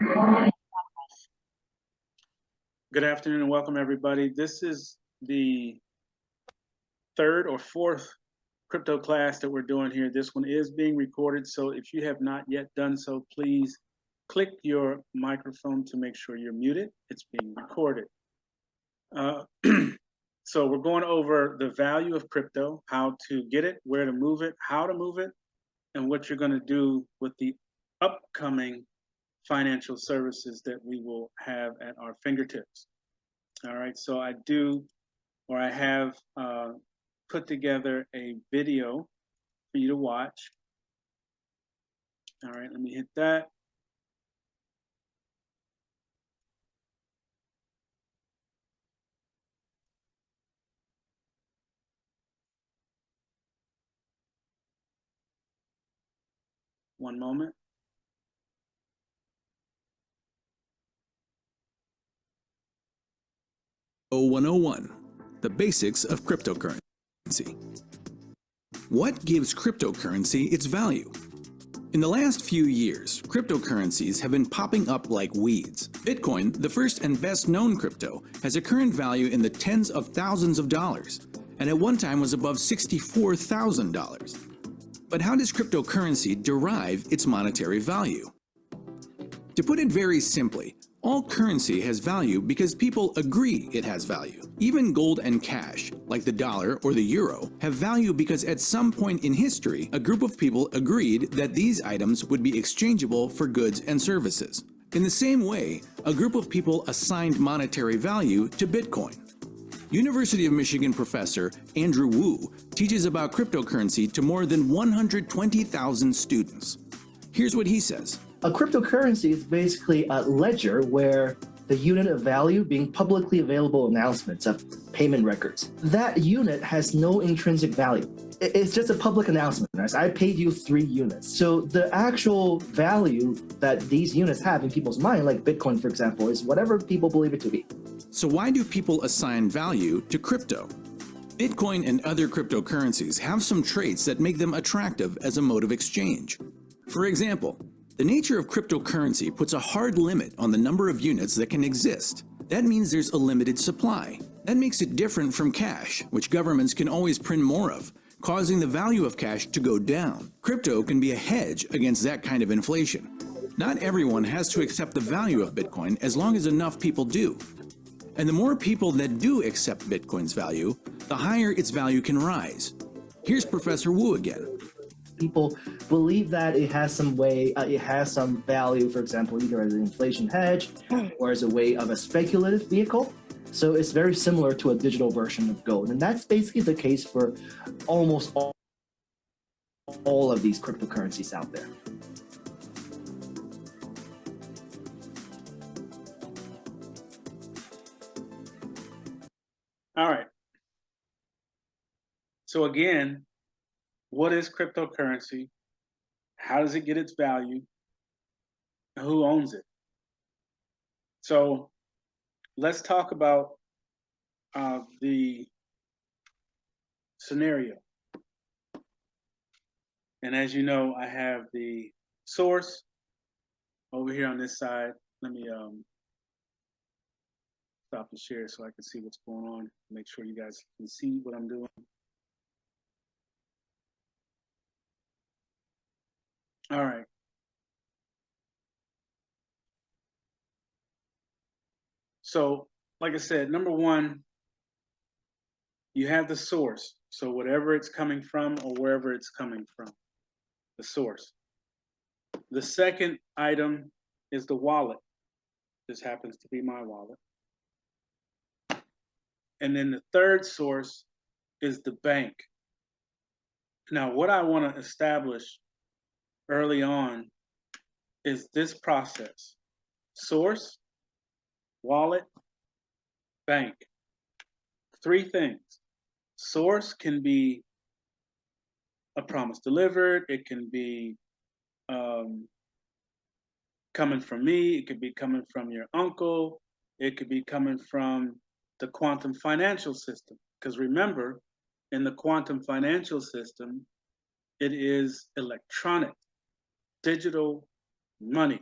Good afternoon and welcome everybody. This is the third or fourth crypto class that we're doing here. This one is being recorded, so if you have not yet done so, please click your microphone to make sure you're muted. It's being recorded. So we're going over the value of crypto, how to get it, where to move it, how to move it, and what you're going to do with the upcoming financial services that we will have at our fingertips. All right, so I have put together a video for you to watch. All right, let me hit that. One moment. 101, the basics of cryptocurrency. What gives cryptocurrency its value? In the last few years, cryptocurrencies have been popping up like weeds. Bitcoin, the first and best known crypto, has a current value in the tens of thousands of dollars, and at one time was above $64,000. But how does cryptocurrency derive its monetary value? To put it very simply, all currency has value because people agree it has value. Even gold and cash, like the dollar or the euro, have value because at some point in history, a group of people agreed that these items would be exchangeable for goods and services. In the same way, a group of people assigned monetary value to Bitcoin. University of Michigan professor Andrew Wu teaches about cryptocurrency to more than 120,000 students. Here's what he says. A cryptocurrency is basically a ledger where the unit of value being publicly available announcements of payment records. That unit has no intrinsic value. It's just a public announcement. Right? I paid you 3 units. So the actual value that these units have in people's mind, like Bitcoin, for example, is whatever people believe it to be. So why do people assign value to crypto? Bitcoin and other cryptocurrencies have some traits that make them attractive as a mode of exchange. For example, the nature of cryptocurrency puts a hard limit on the number of units that can exist. That means there's a limited supply. That makes it different from cash, which governments can always print more of, causing the value of cash to go down. Crypto can be a hedge against that kind of inflation. Not everyone has to accept the value of Bitcoin as long as enough people do. And the more people that do accept Bitcoin's value, the higher its value can rise. Here's Professor Wu again. People believe that it has some value, for example, either as an inflation hedge or as a way of a speculative vehicle. So it's very similar to a digital version of gold. And that's basically the case for almost all of these cryptocurrencies out there. All right. So again, what is cryptocurrency? How does it get its value? And who owns it? So let's talk about the scenario. And as you know, I have the source over here on this side. Let me stop the share so I can see what's going on. Make sure you guys can see what I'm doing. All right. So, like I said, number one, you have the source. So whatever it's coming from or wherever it's coming from, the source. The second item is the wallet. This happens to be my wallet. And then the third source is the bank. Now, what I want to establish early on is this process: source, wallet, bank. 3 things. Source can be a promise delivered. It can be coming from me. It could be coming from your uncle. It could be coming from the quantum financial system. Because remember, in the quantum financial system, it is electronic, digital money.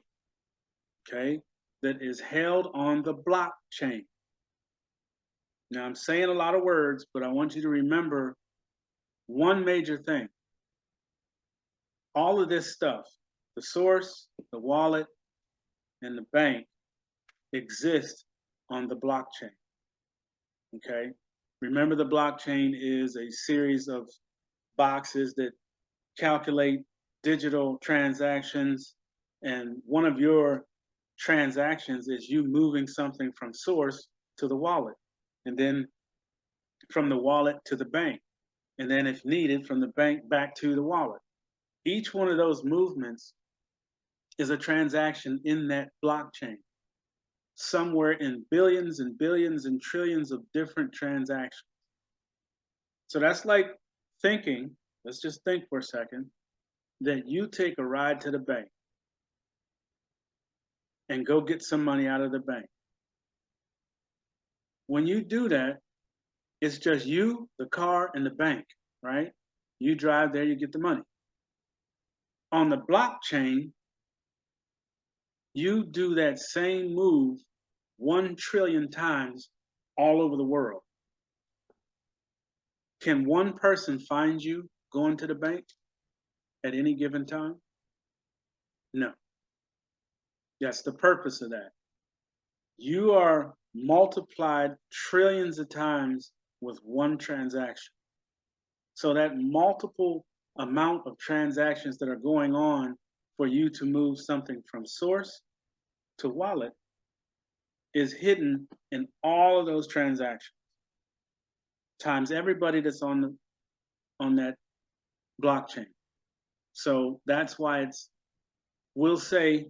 okay, that is held on the blockchain. Now, I'm saying a lot of words, but I want you to remember one major thing. All of this stuff, the source, the wallet, and the bank, exist on the blockchain. Okay? Remember, the blockchain is a series of boxes that calculate digital transactions, and one of your transactions is you moving something from source to the wallet, and then from the wallet to the bank, and then if needed, from the bank back to the wallet. Each one of those movements is a transaction in that blockchain, somewhere in billions and billions and trillions of different transactions. So that's like thinking, let's just think for a second, that you take a ride to the bank and go get some money out of the bank. When you do that, it's just you, the car, and the bank, right? You drive there, you get the money. On the blockchain, you do that same move 1 trillion times all over the world. Can one person find you going to the bank at any given time? No. That's the purpose of that. You are multiplied trillions of times with one transaction. So that multiple amount of transactions that are going on for you to move something from source to wallet is hidden in all of those transactions times everybody that's on that blockchain. So that's why we'll say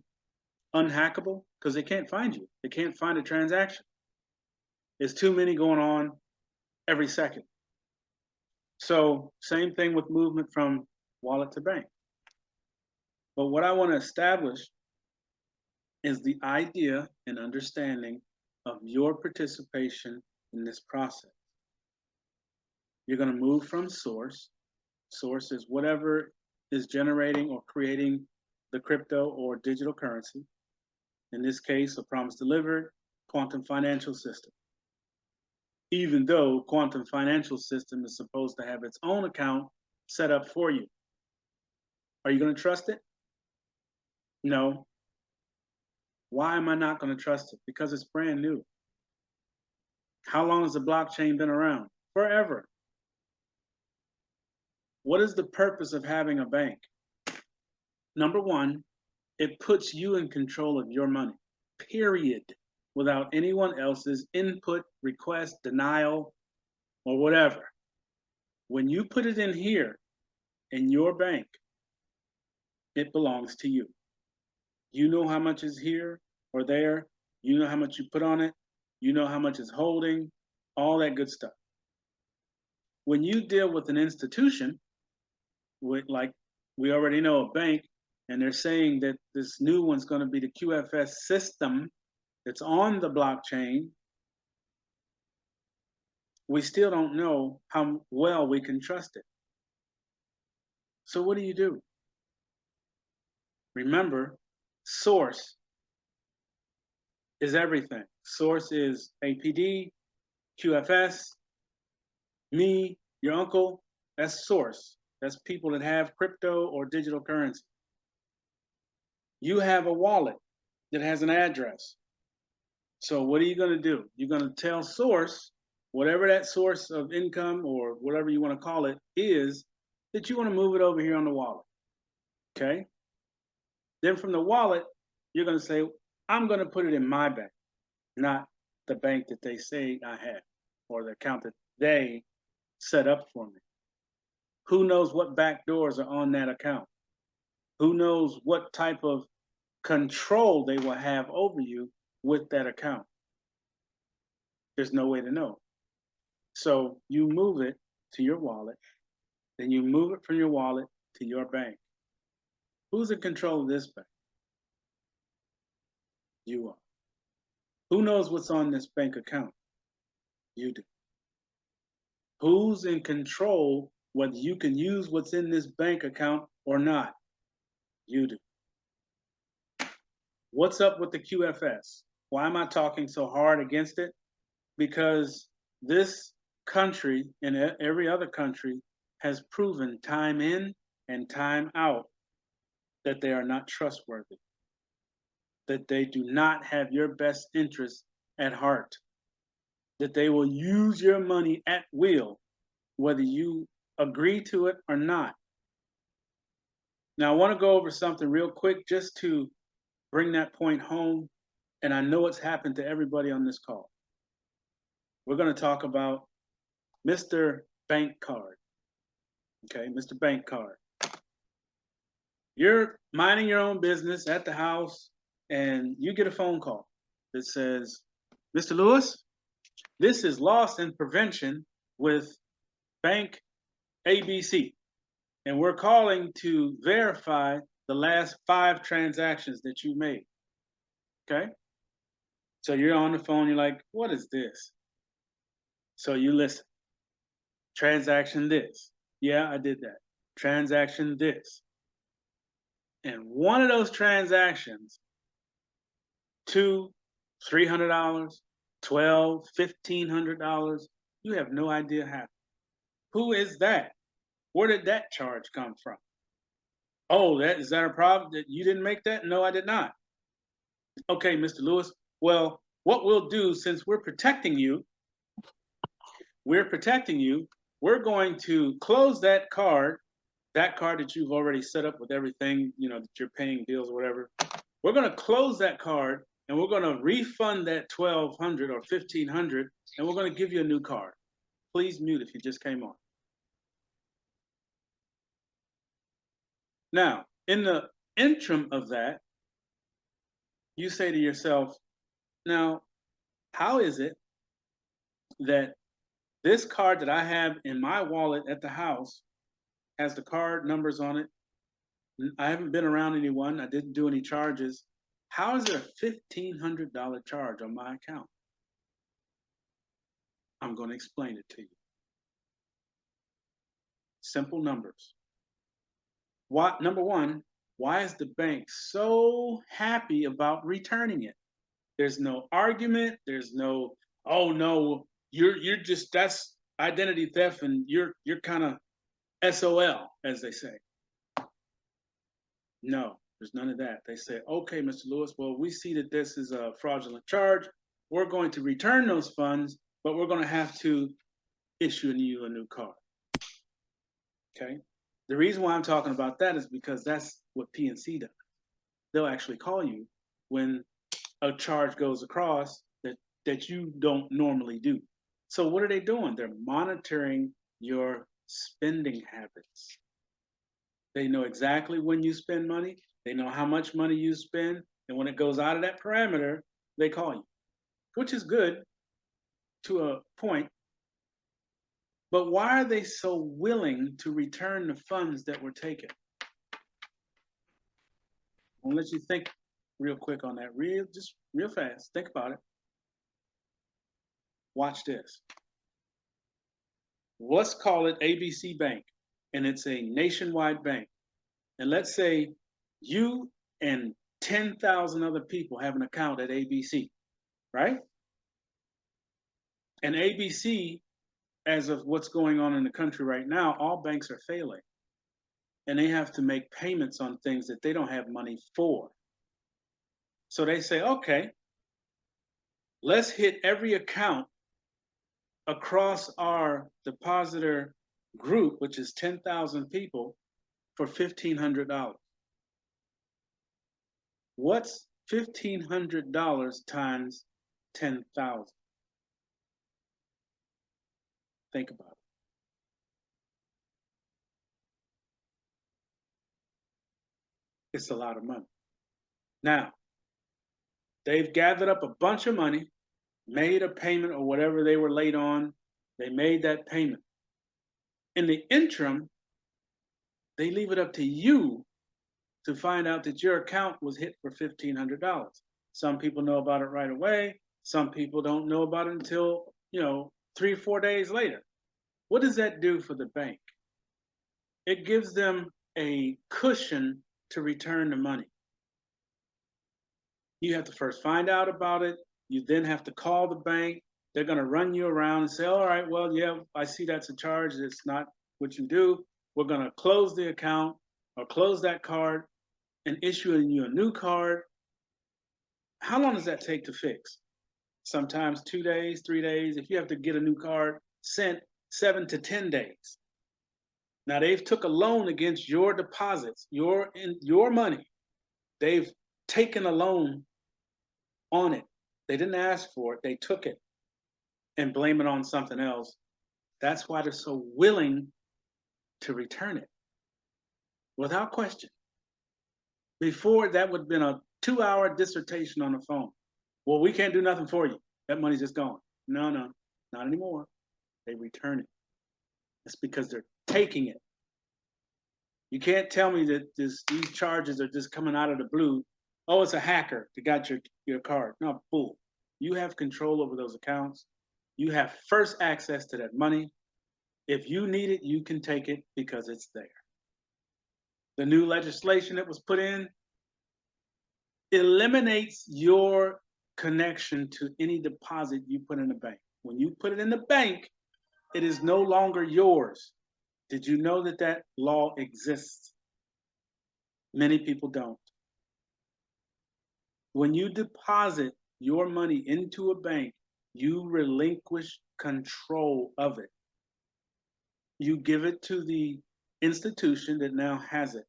unhackable, because they can't find you. They can't find a transaction. There's too many going on every second. So same thing with movement from wallet to bank. But what I want to establish is the idea and understanding of your participation in this process. You're going to move from source. Source is whatever is generating or creating the crypto or digital currency. In this case, a promise delivered, quantum financial system. Even though quantum financial system is supposed to have its own account set up for you. Are you going to trust it? No. Why am I not going to trust it? Because it's brand new. How long has the blockchain been around? Forever. What is the purpose of having a bank? Number one, it puts you in control of your money, period, without anyone else's input, request, denial, or whatever. When you put it in here, in your bank, it belongs to you. You know how much is here or there. You know how much you put on it. You know how much is holding, all that good stuff. When you deal with an institution, like we already know a bank, and they're saying that this new one's going to be the QFS system that's on the blockchain, we still don't know how well we can trust it. So what do? Remember, source is everything. Source is APD, QFS, me, your uncle, that's source. That's people that have crypto or digital currency. You have a wallet that has an address. So what are you going to do? You're going to tell source, whatever that source of income or whatever you want to call it is, that you want to move it over here on the wallet. Okay? Then from the wallet, you're going to say, I'm going to put it in my bank, not the bank that they say I have or the account that they set up for me. Who knows what back doors are on that account? Who knows what type of control they will have over you with that account? There's no way to know. So you move it to your wallet, then you move it from your wallet to your bank. Who's in control of this bank? You are. Who knows what's on this bank account? You do. Who's in control whether you can use what's in this bank account or not? You do. What's up with the QFS? Why am I talking so hard against it? Because this country and every other country has proven time in and time out that they are not trustworthy, that they do not have your best interest at heart, that they will use your money at will, whether you agree to it or not. Now, I want to go over something real quick just to bring that point home. And I know it's happened to everybody on this call. We're going to talk about Mr. Bank Card. Okay, Mr. Bank Card. You're minding your own business at the house, and you get a phone call that says, Mr. Lewis, this is loss and prevention with Bank ABC. And we're calling to verify the last 5 transactions that you made. Okay? So you're on the phone, you're like, what is this? So you listen. Transaction this. Yeah, I did that. Transaction this. And one of those transactions, $200, $300, $1,200, $1,500, you have no idea how. Who is that? Where did that charge come from? Oh, is that a problem that you didn't make that? No, I did not. Okay, Mr. Lewis. Well, what we'll do, since we're protecting you, we're going to close that card that you've already set up with everything, that you're paying bills or whatever. We're going to close that card and we're going to refund that $1,200 or $1,500 and we're going to give you a new card. Please mute if you just came on. Now, in the interim of that, you say to yourself, now, how is it that this card that I have in my wallet at the house has the card numbers on it? I haven't been around anyone. I didn't do any charges. How is there a $1,500 charge on my account? I'm going to explain it to you. Simple numbers. Number one, why is the bank so happy about returning it? There's no argument. There's no, oh no, you're just, that's identity theft and you're kind of SOL, as they say. No, there's none of that. They say, okay, Mr. Lewis, well, we see that this is a fraudulent charge. We're going to return those funds, but we're going to have to issue you a new card. Okay? The reason why I'm talking about that is because that's what PNC does. They'll actually call you when a charge goes across that you don't normally do. So what are they doing? They're monitoring your spending habits. They know exactly when you spend money. They know how much money you spend. And when it goes out of that parameter, they call you, which is good to a point. But why are they so willing to return the funds that were taken? I'll let you think real quick on that, just real fast. Think about it. Watch this. Let's call it ABC Bank, and it's a nationwide bank. And let's say you and 10,000 other people have an account at ABC, right? And ABC, as of what's going on in the country right now, all banks are failing. And they have to make payments on things that they don't have money for. So they say, okay, let's hit every account across our depositor group, which is 10,000 people, for $1,500. What's $1,500 times 10,000? Think about it. It's a lot of money. Now, they've gathered up a bunch of money, made a payment or whatever they were late on. They made that payment. In the interim, they leave it up to you to find out that your account was hit for $1,500. Some people know about it right away. Some people don't know about it until, 3 or 4 days later. What does that do for the bank? It gives them a cushion to return the money. You have to first find out about it. You then have to call the bank. They're going to run you around and say, all right, well, yeah, I see that's a charge. It's not what you do. We're going to close the account or close that card and issue you a new card. How long does that take to fix? Sometimes 2 days, 3 days. If you have to get a new card sent, 7 to 10 days. Now they've took a loan against your deposits, your money. They've taken a loan on it. They didn't ask for it. They took it and blame it on something else. That's why they're so willing to return it without question. Before, that would have been a 2-hour dissertation on the phone. Well, we can't do nothing for you. That money's just gone. No, not anymore. They return it. It's because they're taking it. You can't tell me that these charges are just coming out of the blue. Oh, it's a hacker that got your card. No, fool. You have control over those accounts. You have first access to that money. If you need it, you can take it because it's there. The new legislation that was put in eliminates your connection to any deposit you put in the bank. When you put it in the bank, it is no longer yours. Did you know that that law exists? Many people don't. When you deposit your money into a bank, you relinquish control of it. You give it to the institution that now has it.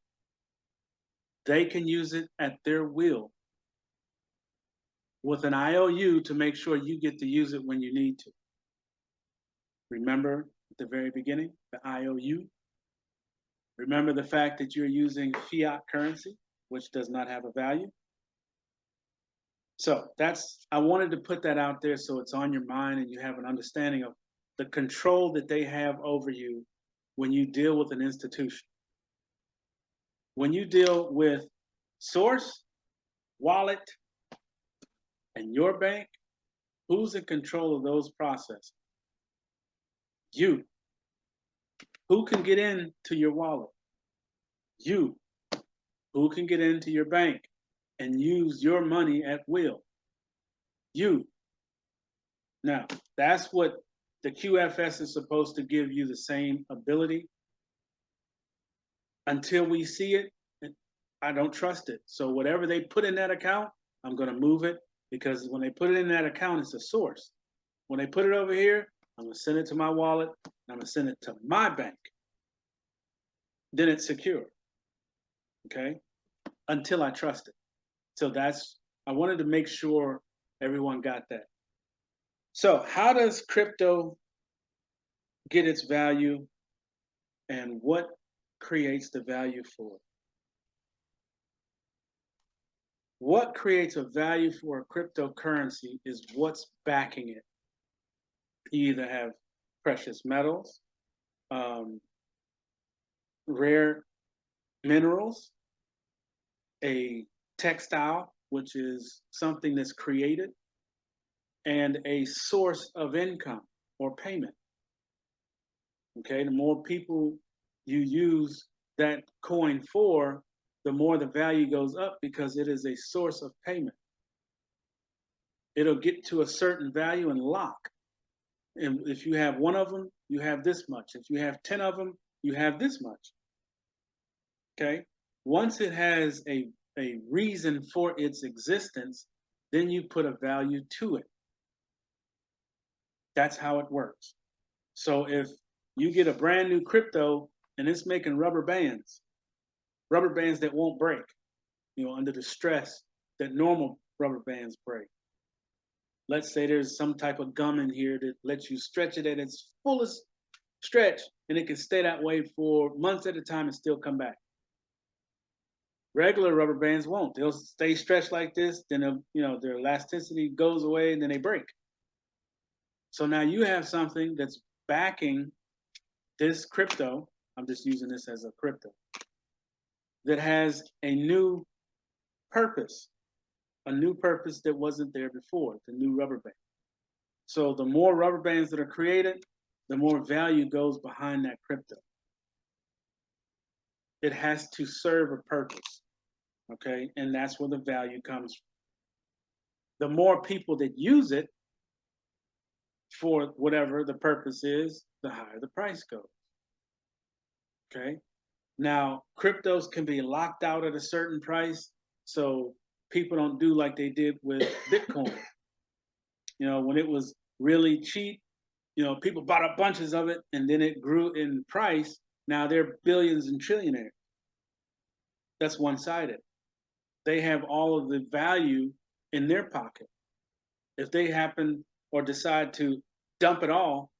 They can use it at their will with an IOU to make sure you get to use it when you need to. Remember at the very beginning, the IOU? Remember the fact that you're using fiat currency, which does not have a value? So I wanted to put that out there so it's on your mind and you have an understanding of the control that they have over you when you deal with an institution. When you deal with source, wallet, and your bank, who's in control of those processes? You. Who can get into your wallet? You. Who can get into your bank and use your money at will? You. Now, that's what the QFS is supposed to give you, the same ability. Until we see it, I don't trust it. So whatever they put in that account, I'm going to move it, because when they put it in that account, it's a source. When they put it over here, I'm going to send it to my wallet. I'm going to send it to my bank. Then it's secure. Okay? Until I trust it. So I wanted to make sure everyone got that. So how does crypto get its value, and what creates the value for it? What creates a value for a cryptocurrency is what's backing it. You either have precious metals, rare minerals, a textile, which is something that's created, and a source of income or payment. Okay, the more people you use that coin for, the more the value goes up, because it is a source of payment. It'll get to a certain value and lock. And if you have one of them, you have this much. If you have 10 of them, you have this much. Okay? Once it has a reason for its existence, then you put a value to it. That's how it works. So if you get a brand new crypto and it's making rubber bands that won't break, under the stress that normal rubber bands break. Let's say there's some type of gum in here that lets you stretch it at its fullest stretch, and it can stay that way for months at a time and still come back. Regular rubber bands won't. They'll stay stretched like this, then their elasticity goes away, and then they break. So now you have something that's backing this crypto. I'm just using this as a crypto that has a new purpose that wasn't there before, the new rubber band. So the more rubber bands that are created, the more value goes behind that crypto. It has to serve a purpose, okay? And that's where the value comes from. The more people that use it for whatever the purpose is, the higher the price goes. Okay. Now, cryptos can be locked out at a certain price, so people don't do like they did with Bitcoin. When it was really cheap, people bought up bunches of it and then it grew in price. Now they're billions and trillionaires. That's one-sided. They have all of the value in their pocket. If they happen or decide to dump it all,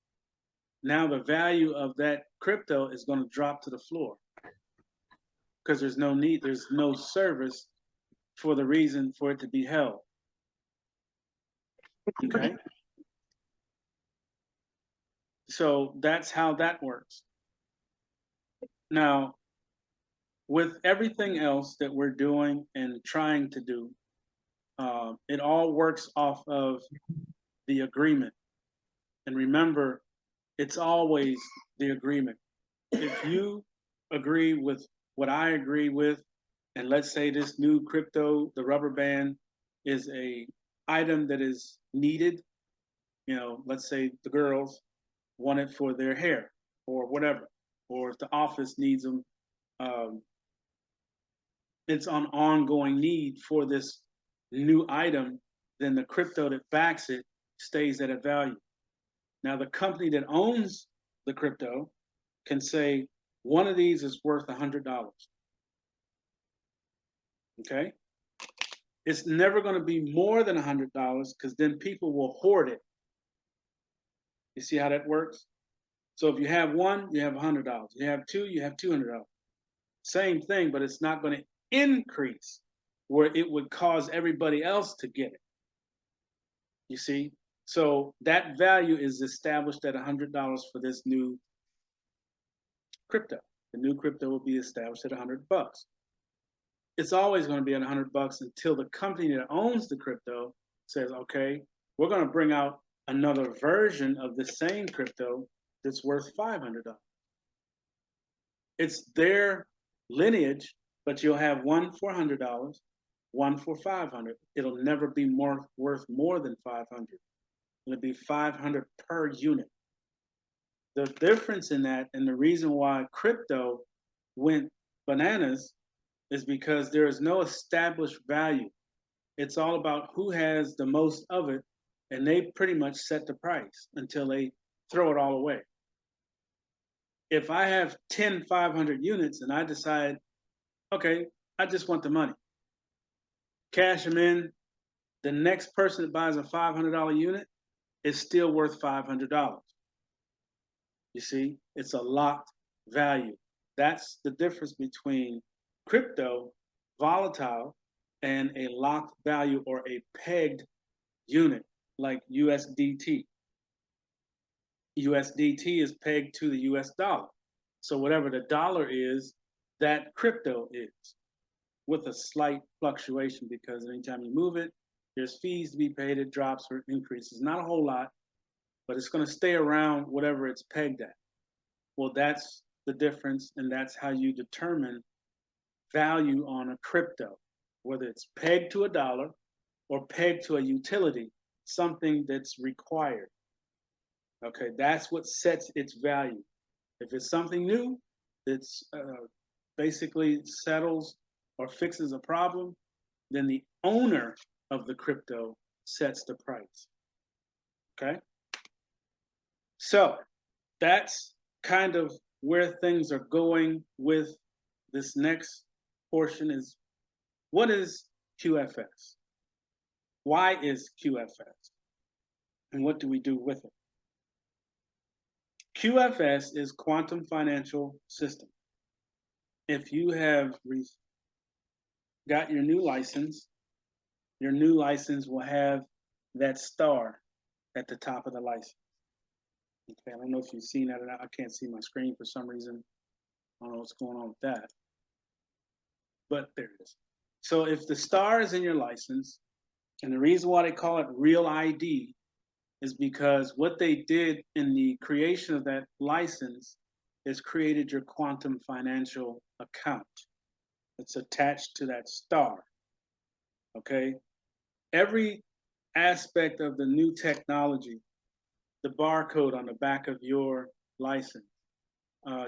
now the value of that crypto is going to drop to the floor because there's no need, there's no service for the reason for it to be held. Okay? So that's how that works. Now, with everything else that we're doing and trying to do, it all works off of the agreement. And remember, it's always the agreement. If you agree with what I agree with, and let's say this new crypto, the rubber band, is a item that is needed, let's say the girls want it for their hair or whatever, or if the office needs them, it's an ongoing need for this new item, then the crypto that backs it stays at a value. Now, the company that owns the crypto can say one of these is worth $100. Okay? It's never going to be more than $100 because then people will hoard it. You see how that works? So if you have one, you have $100. You have two, you have $200. Same thing, but it's not going to increase where it would cause everybody else to get it. You see? So that value is established at $100 for this new crypto. The new crypto will be established at $100. It's always going to be at $100 until the company that owns the crypto says, okay, we're going to bring out another version of the same crypto that's worth $500. It's their lineage, but you'll have one for $100, one for $500. It'll never be worth more than $500. It'll be $500 per unit. The difference in that, and the reason why crypto went bananas, is because there is no established value. It's all about who has the most of it, and they pretty much set the price until they throw it all away. If I have 10 500 units and I decide, okay, I just want the money, cash them in, the next person that buys a $500 unit is still worth $500. You see, it's a locked value. That's the difference between crypto, volatile, and a locked value or a pegged unit like USDT. USDT is pegged to the US dollar. So whatever the dollar is, that crypto is, with a slight fluctuation because anytime you move it, there's fees to be paid, it drops or increases. Not a whole lot, but it's going to stay around whatever it's pegged at. Well, that's the difference, and that's how you determine value on a crypto, whether it's pegged to a dollar or pegged to a utility, something that's required. Okay, that's what sets its value. If it's something new that's basically settles or fixes a problem, then the owner of the crypto sets the price. Okay? So that's kind of where things are going with this next portion is, what is QFS? Why is QFS? And what do we do with it? QFS is Quantum Financial System. If you have got your new license will have that star at the top of the license. Okay, I don't know if you've seen that or not. I can't see my screen for some reason. I don't know what's going on with that. But there it is. So if the star is in your license, and the reason why they call it Real ID is because what they did in the creation of that license is created your quantum financial account. It's attached to that star. Okay? Every aspect of the new technology, the barcode on the back of your license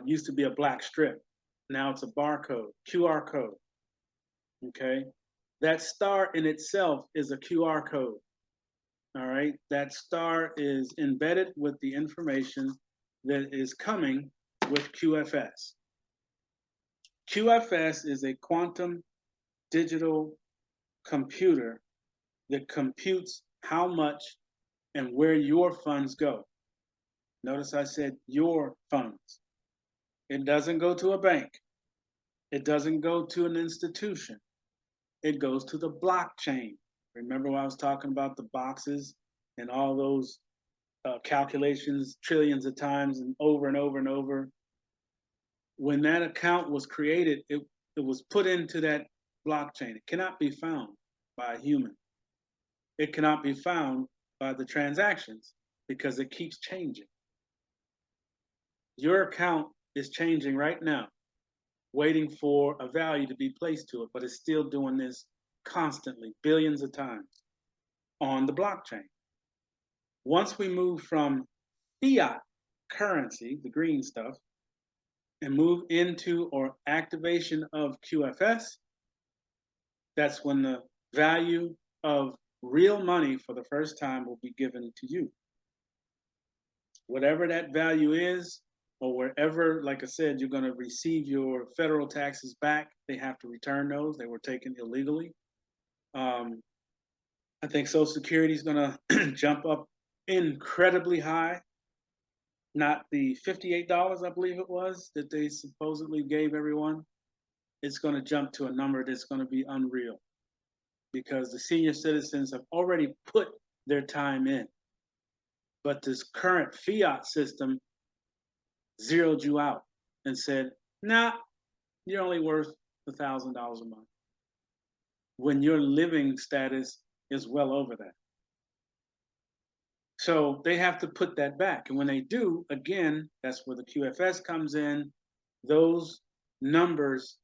used to be a black strip. Now it's a barcode, QR code. Okay. That star in itself is a QR code. All right. That star is embedded with the information that is coming with QFS. QFS is a quantum digital computer that computes how much and where your funds go. Notice I said your funds. It doesn't go to a bank. It doesn't go to an institution. It goes to the blockchain. Remember when I was talking about the boxes and all those calculations trillions of times and over and over and over? When that account was created, it was put into that blockchain. It cannot be found by a human. It cannot be found by the transactions because it keeps changing. Your account is changing right now, waiting for a value to be placed to it, but it's still doing this constantly, billions of times on the blockchain. Once we move from fiat currency, the green stuff, and move into or activation of QFS, that's when the value of real money for the first time will be given to you. Whatever that value is, or wherever, like I said, you're going to receive your federal taxes back, they have to return those. They were taken illegally. I think Social Security is going to jump up incredibly high. Not the $58, I believe it was, that they supposedly gave everyone. It's going to jump to a number that's going to be unreal because the senior citizens have already put their time in. But this current fiat system zeroed you out and said, nah, you're only worth $1,000 a month when your living status is well over that. So they have to put that back. And when they do, again, that's where the QFS comes in. Those numbers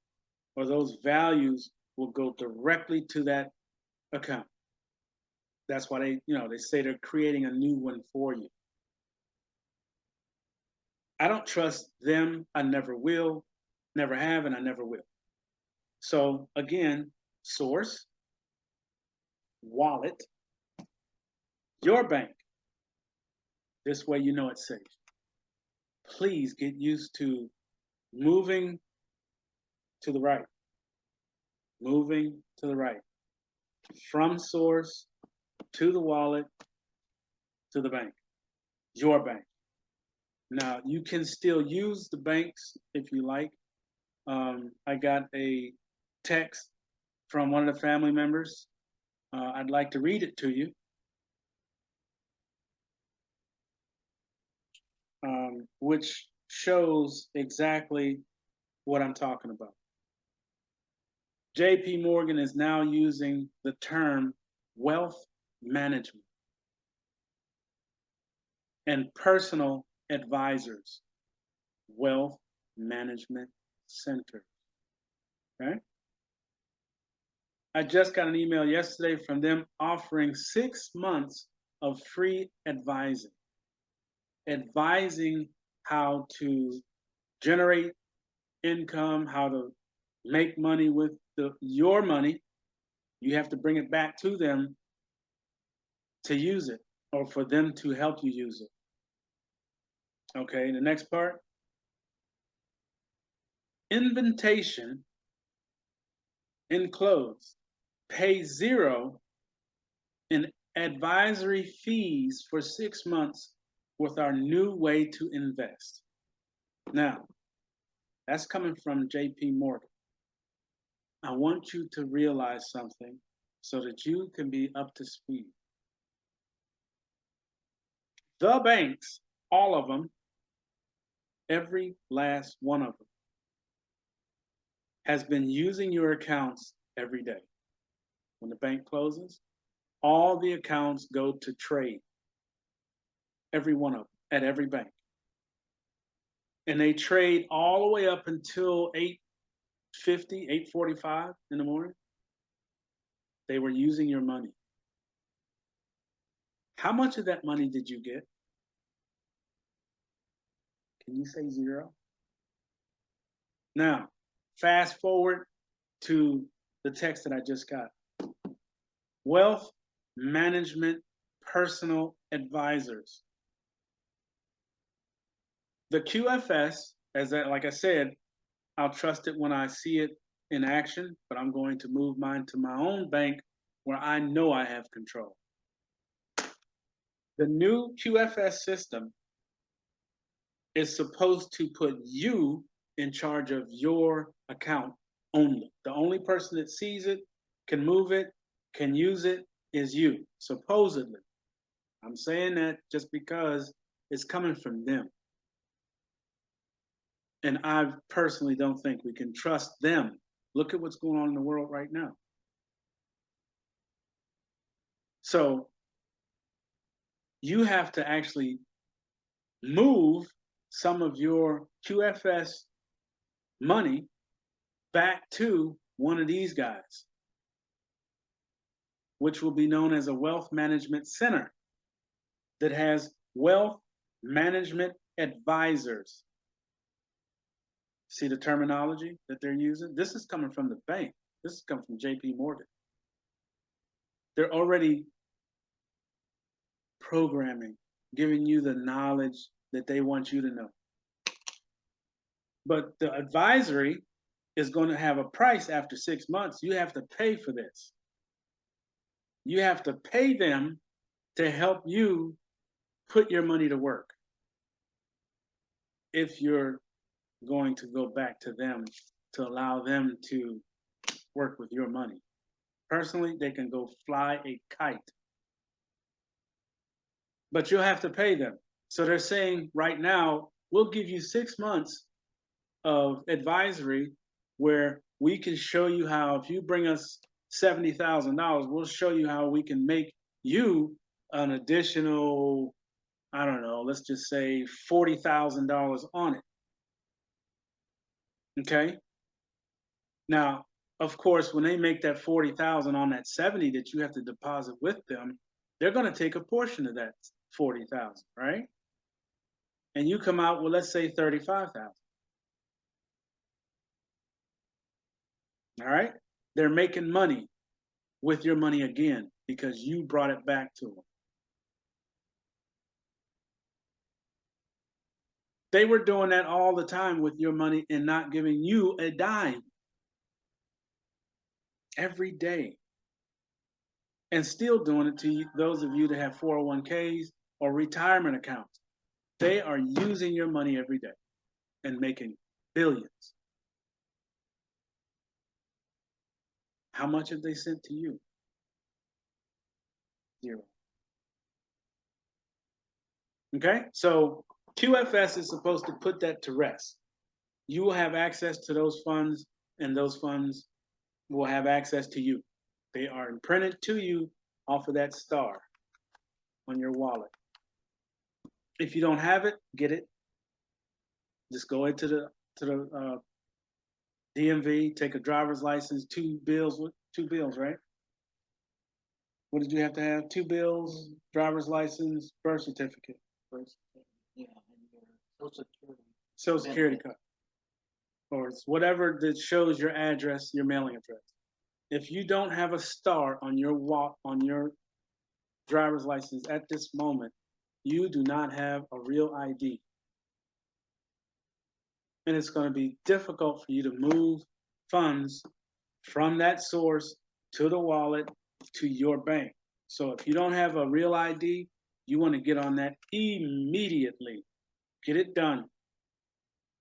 or those values will go directly to that account. That's why they say they're creating a new one for you. I don't trust them. I never will, never have, and I never will. So again, source, wallet, your bank. This way you know it's safe. Please get used to moving to the right. Moving to the right. From source to the wallet to the bank. Your bank. Now, you can still use the banks if you like. I got a text from one of the family members. I'd like to read it to you. Which shows exactly what I'm talking about. JP Morgan is now using the term wealth management and personal advisors, wealth management center. Okay. I just got an email yesterday from them offering 6 months of free advising how to generate income, how to make money with your money. You have to bring it back to them to use it or for them to help you use it. Okay, the next part. Invitation enclosed. Pay zero in advisory fees for 6 months with our new way to invest. Now, that's coming from JP Morgan. I want you to realize something so that you can be up to speed. The banks, all of them, every last one of them, has been using your accounts every day. When the bank closes, all the accounts go to trade. Every one of them, at every bank. And they trade all the way up until 8:50, 8:45 in the morning. They were using your money. How much of that money did you get? Can you say zero? Now, fast forward to the text that I just got. Wealth management personal advisors. The QFS, like I said, I'll trust it when I see it in action, but I'm going to move mine to my own bank where I know I have control. The new QFS system is supposed to put you in charge of your account only. The only person that sees it, can move it, can use it is you, supposedly. I'm saying that just because it's coming from them. And I personally don't think we can trust them. Look at what's going on in the world right now. So you have to actually move some of your QFS money back to one of these guys, which will be known as a wealth management center that has wealth management advisors. See the terminology that they're using? This is coming from the bank. This is coming from JP Morgan. They're already programming, giving you the knowledge that they want you to know. But the advisory is going to have a price after 6 months. You have to pay for this. You have to pay them to help you put your money to work. If you're going to go back to them to allow them to work with your money. Personally, they can go fly a kite. But you'll have to pay them. So they're saying right now, we'll give you 6 months of advisory where we can show you how, if you bring us $70,000, we'll show you how we can make you an additional, I don't know, let's just say $40,000 on it. Okay. Now, of course, when they make that 40,000 on that 70 that you have to deposit with them, they're going to take a portion of that 40,000, right? And you come out with, let's say, 35,000. All right? They're making money with your money again because you brought it back to them. They were doing that all the time with your money and not giving you a dime every day. And still doing it to you, those of you that have 401ks or retirement accounts. They are using your money every day and making billions. How much have they sent to you? Zero. Okay, so QFS is supposed to put that to rest. You will have access to those funds, and those funds will have access to you. They are imprinted to you off of that star on your wallet. If you don't have it, get it. Just go into the DMV, take a driver's license, two bills, right? What did you have to have? 2 bills, driver's license, birth certificate. Yeah, and your social security. Social security card. Or it's whatever that shows your address, your mailing address. If you don't have a star on your driver's license at this moment, you do not have a real ID. And it's going to be difficult for you to move funds from that source to the wallet to your bank. So if you don't have a real ID, you want to get on that immediately. Get it done,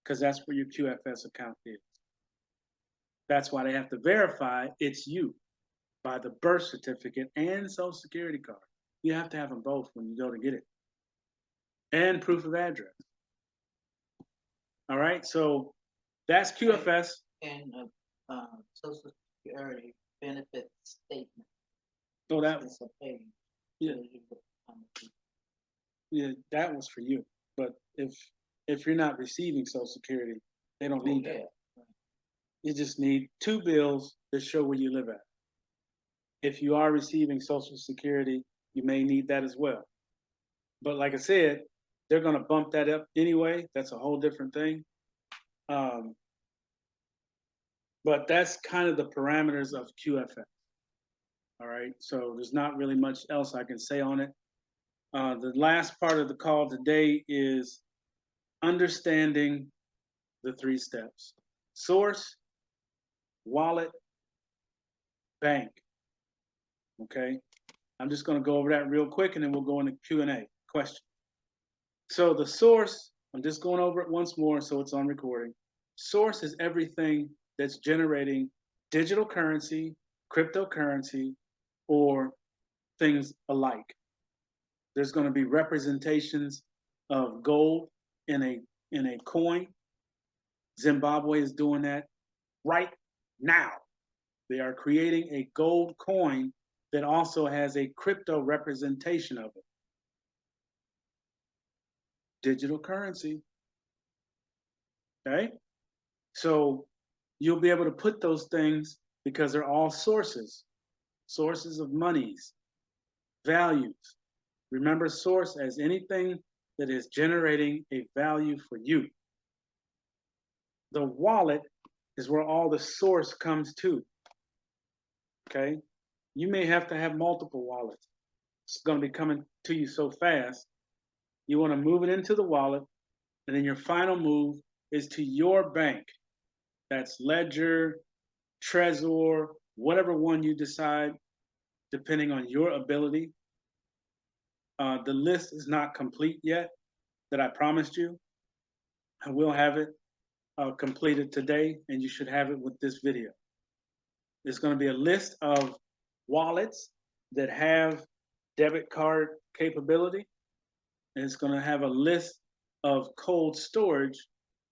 because that's where your QFS account is. That's why they have to verify it's you by the birth certificate and social security card. You have to have them both when you go to get it. And proof of address. All right, so that's QFS. And social security benefit statement. So that It's a page. Yeah. Yeah, that was for you. But if you're not receiving social security, they don't need that. You just need 2 bills that show where you live at. If you are receiving social security, You may need that as well. But like I said, they're going to bump that up anyway. That's a whole different thing. But that's kind of the parameters of QFS. All right. So there's not really much else I can say on it. The last part of the call today is understanding the 3 steps: source, wallet, bank. Okay. I'm just going to go over that real quick and then we'll go into Q&A question. So the source, I'm just going over it once more so it's on recording. Source is everything that's generating digital currency, cryptocurrency, or things alike. There's going to be representations of gold in a coin. Zimbabwe is doing that right now. They are creating a gold coin that also has a crypto representation of it. Digital currency. Okay? So you'll be able to put those things because they're all sources of monies, values. Remember source as anything that is generating a value for you. The wallet is where all the source comes to. Okay? You may have to have multiple wallets. It's going to be coming to you so fast. You want to move it into the wallet, and then your final move is to your bank. That's Ledger, Trezor, whatever one you decide, depending on your ability. The list is not complete yet that I promised you. I will have it completed today, and you should have it with this video. There's going to be a list of wallets that have debit card capability, and it's going to have a list of cold storage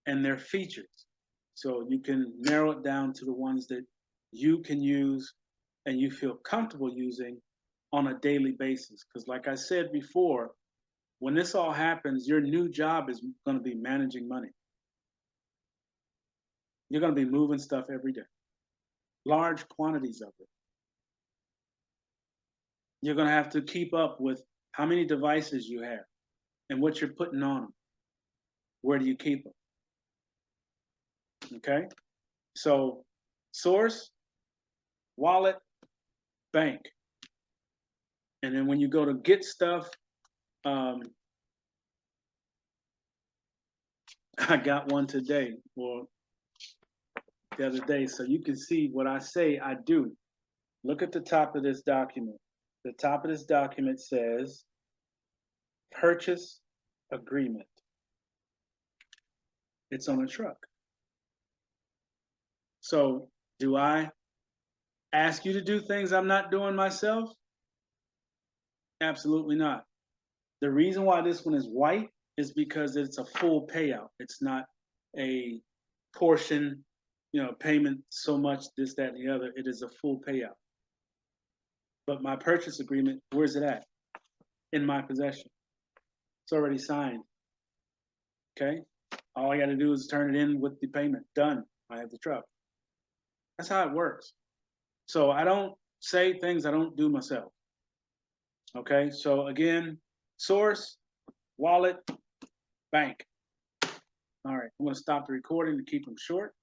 and their features. So you can narrow it down to the ones that you can use and you feel comfortable using on a daily basis. Because like I said before, when this all happens, your new job is going to be managing money. You're going to be moving stuff every day, large quantities of it. You're going to have to keep up with how many devices you have and what you're putting on them. Where do you keep them? Okay? So source, wallet, bank. And then when you go to get stuff, I got one today or the other day, so you can see what I say I do. Look at the top of this document. The top of this document says purchase agreement. It's on a truck. So do I ask you to do things I'm not doing myself? Absolutely not. The reason why this one is white is because it's a full payout. It's not a portion, payment so much, this, that, and the other. It is a full payout. But my purchase agreement, where's it at? In my possession. It's already signed. Okay? All I got to do is turn it in with the payment. Done. I have the truck. That's how it works. So I don't say things I don't do myself. Okay? So again, source, wallet, bank. All right. I'm going to stop the recording to keep them short.